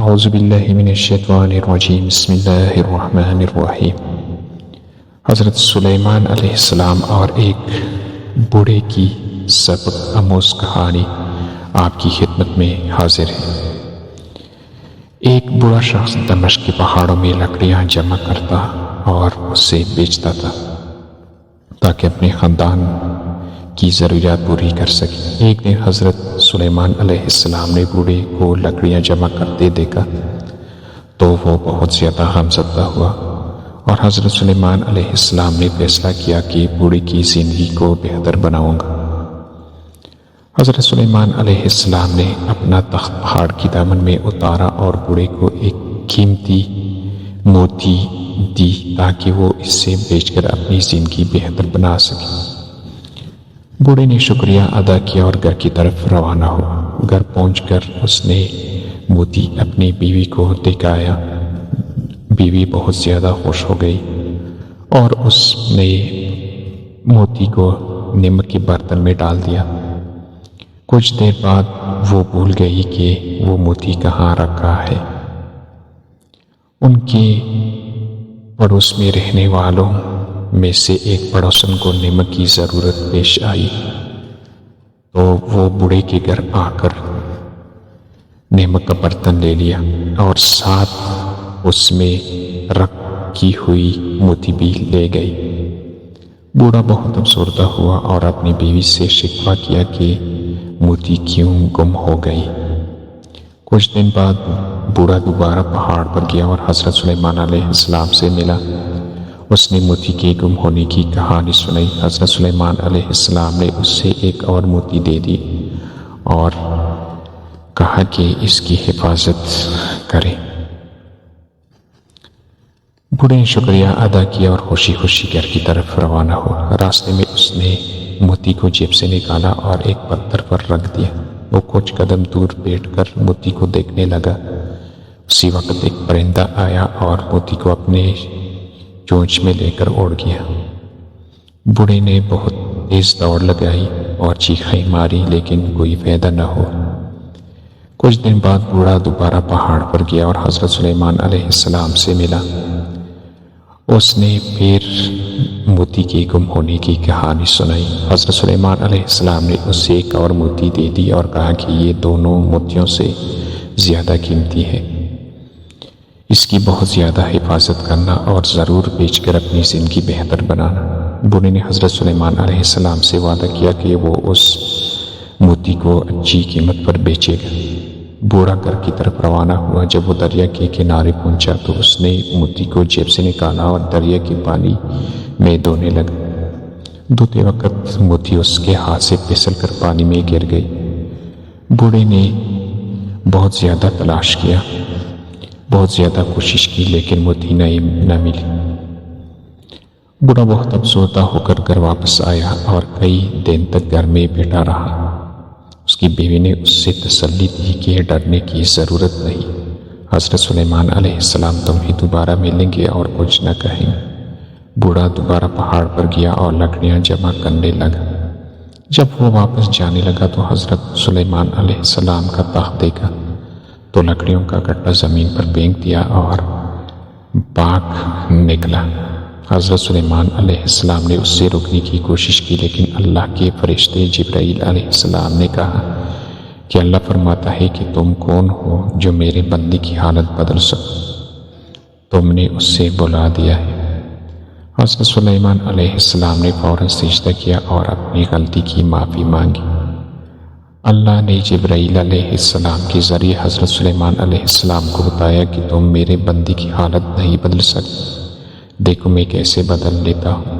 اعوذ باللہ من الشیطان الرجیم بسم اللہ الرحمن الرحیم۔ حضرت سلیمان علیہ السلام اور ایک بوڑھے کی سبق آموز کہانی آپ کی خدمت میں حاضر ہے۔ ایک بڑا شخص دمشق کے پہاڑوں میں لکڑیاں جمع کرتا اور اسے بیچتا تھا تاکہ اپنے خاندان کی ضروریات پوری کر سکے۔ ایک دن حضرت سلیمان علیہ السلام نے بوڑھے کو لکڑیاں جمع کرتے دیکھا تو وہ بہت زیادہ غمزدہ ہوا اور حضرت سلیمان علیہ السلام نے فیصلہ کیا کہ بوڑھے کی زندگی کو بہتر بناؤں گا۔ حضرت سلیمان علیہ السلام نے اپنا تخت پہاڑ کی دامن میں اتارا اور بوڑھے کو ایک قیمتی موتی دی تاکہ وہ اس سے بیچ کر اپنی زندگی بہتر بنا سکے۔ بوڑھے نے شکریہ ادا کیا اور گھر کی طرف روانہ ہوا۔ گھر پہنچ کر اس نے موتی اپنی بیوی کو دکھایا۔ بیوی بہت زیادہ خوش ہو گئی اور اس نے موتی کو نمک کے برتن میں ڈال دیا۔ کچھ دیر بعد وہ بھول گئی کہ وہ موتی کہاں رکھا ہے۔ ان کے پڑوس میں رہنے والوں میں سے ایک پڑوسن کو نمک کی ضرورت پیش آئی تو وہ بوڑھے کے گھر آ کر نمک کا برتن لے لیا اور ساتھ اس میں رکھی ہوئی موتی بھی لے گئی۔ بوڑھا بہت افسردہ ہوا اور اپنی بیوی سے شکوہ کیا کہ موتی کیوں گم ہو گئی۔ کچھ دن بعد بوڑھا دوبارہ پہاڑ پر گیا اور حضرت سلیمان علیہ السلام سے ملا۔ اس نے موتی کے گم ہونے کی کہانی سنائی۔ حضرت سلیمان علیہ السلام نے اس سے ایک اور موتی دے دی اور کہا کہ اس کی حفاظت کرے۔ بوڑھے نے شکریہ ادا کیا اور خوشی خوشی گھر کی طرف روانہ ہوا۔ راستے میں اس نے موتی کو جیب سے نکالا اور ایک پتھر پر رکھ دیا۔ وہ کچھ قدم دور بیٹھ کر موتی کو دیکھنے لگا۔ اسی وقت ایک پرندہ آیا اور موتی کو اپنے چونچ میں لے کر اڑ گیا۔ بوڑھے نے بہت تیز دوڑ لگائی اور چیخیں ماری لیکن کوئی فائدہ نہ ہوا۔ کچھ دن بعد بوڑھا دوبارہ پہاڑ پر گیا اور حضرت سلیمان علیہ السلام سے ملا۔ اس نے پھر موتی کے گم ہونے کی کہانی سنائی۔ حضرت سلیمان علیہ السلام نے اس سے ایک اور موتی دے دی اور کہا کہ یہ دونوں موتیوں سے زیادہ قیمتی ہے، اس کی بہت زیادہ حفاظت کرنا اور ضرور بیچ کر اپنی زندگی بہتر بنانا۔ بوڑھے نے حضرت سلیمان علیہ السلام سے وعدہ کیا کہ وہ اس موتی کو اچھی قیمت پر بیچے گا۔ بوڑھا گھر کی طرف روانہ ہوا۔ جب وہ دریا کے کنارے پہنچا تو اس نے موتی کو جیب سے نکالا اور دریا کے پانی میں دھونے لگا۔ دھوتے وقت موتی اس کے ہاتھ سے پھسل کر پانی میں گر گئی۔ بوڑھے نے بہت زیادہ تلاش کیا، بہت زیادہ کوشش کی لیکن موتی نہ ملی۔ بوڑھا بہت افسردہ ہو کر گھر واپس آیا اور کئی دن تک گھر میں بیٹھا رہا۔ اس کی بیوی نے اس سے تسلی دی کہ ڈرنے کی ضرورت نہیں، حضرت سلیمان علیہ السلام تمہیں دوبارہ ملیں گے اور کچھ نہ کہیں گے۔ بوڑھا دوبارہ پہاڑ پر گیا اور لکڑیاں جمع کرنے لگا۔ جب وہ واپس جانے لگا تو حضرت سلیمان علیہ السلام کا تخت دیکھا تو لکڑیوں کا گٹھا زمین پر پھینک دیا اور بھاگ نکلا۔ حضرت سلیمان علیہ السلام نے اس سے روکنے کی کوشش کی لیکن اللہ کے فرشتے جبرائیل علیہ السلام نے کہا کہ اللہ فرماتا ہے کہ تم کون ہو جو میرے بندے کی حالت بدل سکو، تم نے اس سے بلا دیا ہے۔ حضرت سلیمان علیہ السلام نے فوراً سجدہ کیا اور اپنی غلطی کی معافی مانگی۔ اللہ نے جبرائیل علیہ السلام کے ذریعے حضرت سلیمان علیہ السلام کو بتایا کہ تم میرے بندے کی حالت نہیں بدل سکتے، دیکھو میں کیسے بدل لیتا ہوں۔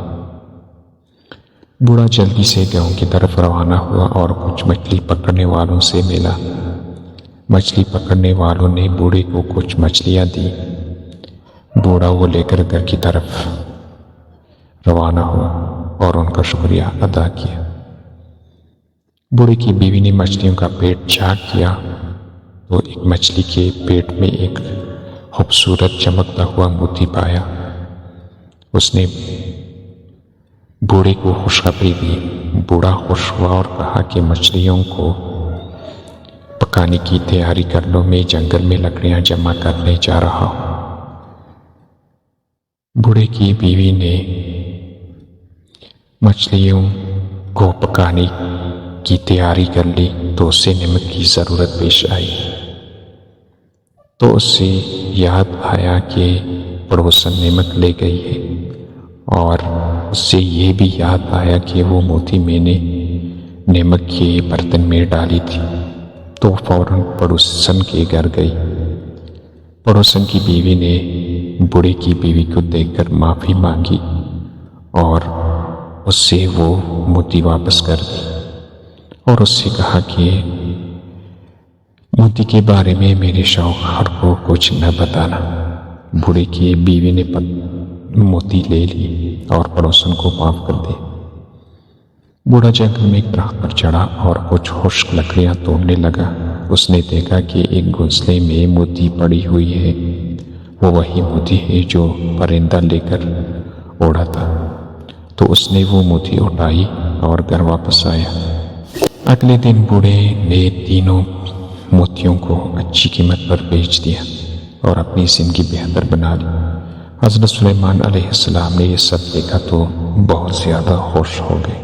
بوڑھا جلدی سے گاؤں کی طرف روانہ ہوا اور کچھ مچھلی پکڑنے والوں سے ملا۔ مچھلی پکڑنے والوں نے بوڑھے کو کچھ مچھلیاں دی۔ بوڑھا وہ لے کر گھر کی طرف روانہ ہوا اور ان کا شکریہ ادا کیا۔ بوڑھے کی بیوی نے مچھلیوں کا پیٹ چاک کیا تو ایک مچھلی کے پیٹ میں ایک خوبصورت چمکتا ہوا موتی پایا۔ اس نے بوڑھے کو خوشخبری دی۔ بوڑھا خوش ہوا اور کہا کہ مچھلیوں کو پکانے کی تیاری کر لو، میں جنگل میں لکڑیاں جمع کرنے جا رہا ہوں۔ بوڑھے کی بیوی نے مچھلیوں کو پکانے کی تیاری کر لی تو اسے نمک کی ضرورت پیش آئی، تو اسے یاد آیا کہ پڑوسن نمک لے گئی ہے، اور اس سے یہ بھی یاد آیا کہ وہ موتی میں نے نمک کے برتن میں ڈالی تھی، تو فوراً پڑوسن کے گھر گئی۔ پڑوسن کی بیوی نے بوڑھے کی بیوی کو دیکھ کر معافی مانگی اور اس سے وہ موتی واپس کر دی، اور اس سے کہا کہ موتی کے بارے میں میرے شوہر کو کچھ نہ بتانا۔ بوڑھے کی بیوی نے موتی لے لی اور پڑوسن کو معاف کر دی۔ بوڑھا جنگل میں ایک درخت پر چڑھا اور کچھ خشک لکڑیاں توڑنے لگا۔ اس نے دیکھا کہ ایک گھونسلے میں موتی پڑی ہوئی ہے، وہ وہی موتی ہے جو پرندہ لے کر اڑا تھا، تو اس نے وہ موتی اٹھائی اور گھر واپس آیا۔ اگلے دن بوڑھے نے تینوں موتیوں کو اچھی قیمت پر بیچ دیا اور اپنی زندگی بہتر بنا لی۔ حضرت سلیمان علیہ السلام نے یہ سب دیکھا تو بہت زیادہ خوش ہو گئے۔